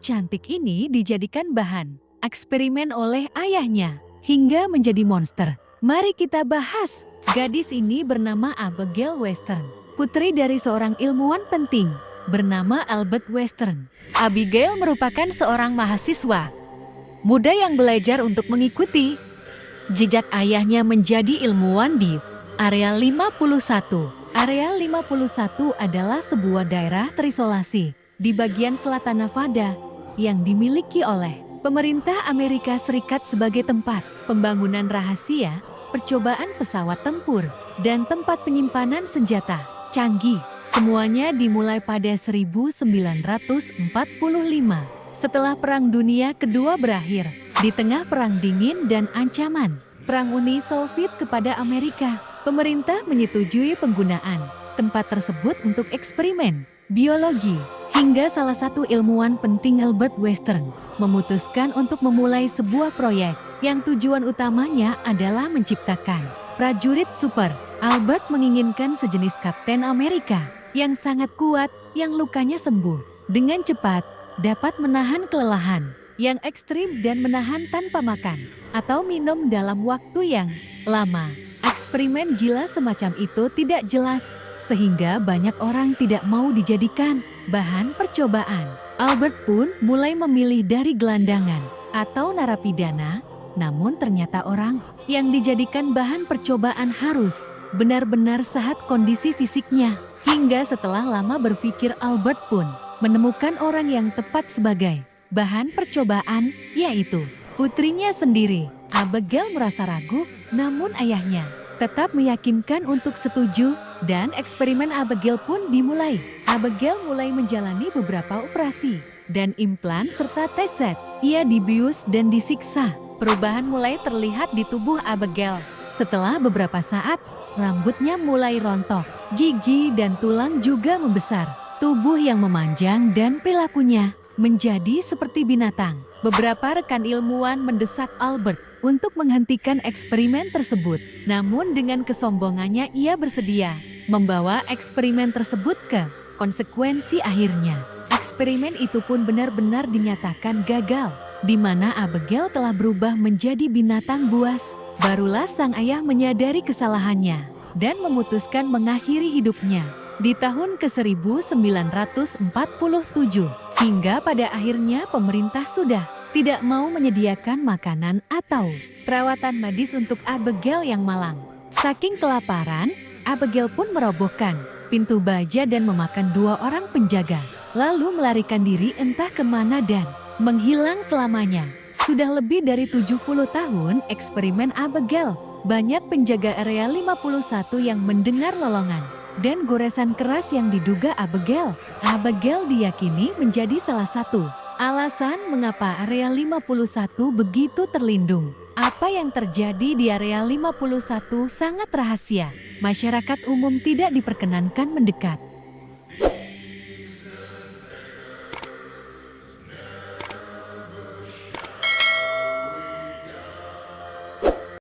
cantik ini dijadikan bahan eksperimen oleh ayahnya hingga menjadi monster. Mari kita bahas. Gadis ini bernama Abigail Western, putri dari seorang ilmuwan penting bernama Albert Western. Abigail merupakan seorang mahasiswa muda yang belajar untuk mengikuti jejak ayahnya menjadi ilmuwan di Area 51. Area 51 adalah sebuah daerah terisolasi di bagian selatan Nevada yang dimiliki oleh pemerintah Amerika Serikat sebagai tempat pembangunan rahasia, percobaan pesawat tempur, dan tempat penyimpanan senjata canggih. Semuanya dimulai pada 1945 setelah Perang Dunia Kedua berakhir. Di tengah Perang Dingin dan ancaman Perang Uni Soviet kepada Amerika, pemerintah menyetujui penggunaan tempat tersebut untuk eksperimen biologi. Hingga salah satu ilmuwan penting Albert Western memutuskan untuk memulai sebuah proyek yang tujuan utamanya adalah menciptakan prajurit super. Albert menginginkan sejenis Kapten Amerika yang sangat kuat, yang lukanya sembuh dengan cepat, dapat menahan kelelahan yang ekstrim dan menahan tanpa makan atau minum dalam waktu yang lama. Eksperimen gila semacam itu tidak jelas, sehingga banyak orang tidak mau dijadikan bahan percobaan. Albert pun mulai memilih dari gelandangan atau narapidana, namun ternyata orang yang dijadikan bahan percobaan harus benar-benar sehat kondisi fisiknya. Hingga setelah lama berpikir, Albert pun menemukan orang yang tepat sebagai bahan percobaan, yaitu putrinya sendiri. Abigail merasa ragu, namun ayahnya tetap meyakinkan untuk setuju, dan eksperimen Abigail pun dimulai. Abigail mulai menjalani beberapa operasi dan implan serta tes set. Ia dibius dan disiksa. Perubahan mulai terlihat di tubuh Abigail. Setelah beberapa saat, rambutnya mulai rontok, gigi dan tulang juga membesar, tubuh yang memanjang dan perilakunya menjadi seperti binatang. Beberapa rekan ilmuwan mendesak Albert untuk menghentikan eksperimen tersebut. Namun dengan kesombongannya ia bersedia membawa eksperimen tersebut ke konsekuensi akhirnya. Eksperimen itu pun benar-benar dinyatakan gagal, di mana Abigail telah berubah menjadi binatang buas. Barulah sang ayah menyadari kesalahannya dan memutuskan mengakhiri hidupnya di tahun ke-1947. Hingga pada akhirnya pemerintah sudah tidak mau menyediakan makanan atau perawatan medis untuk Abigail yang malang. Saking kelaparan, Abigail pun merobohkan pintu baja dan memakan 2 orang penjaga, lalu melarikan diri entah kemana dan menghilang selamanya. Sudah lebih dari 70 tahun eksperimen Abigail. Banyak penjaga Area 51 yang mendengar lolongan dan goresan keras yang diduga Abigail. Abigail diyakini menjadi salah satu alasan mengapa Area 51 begitu terlindung. Apa yang terjadi di Area 51 sangat rahasia. Masyarakat umum tidak diperkenankan mendekat.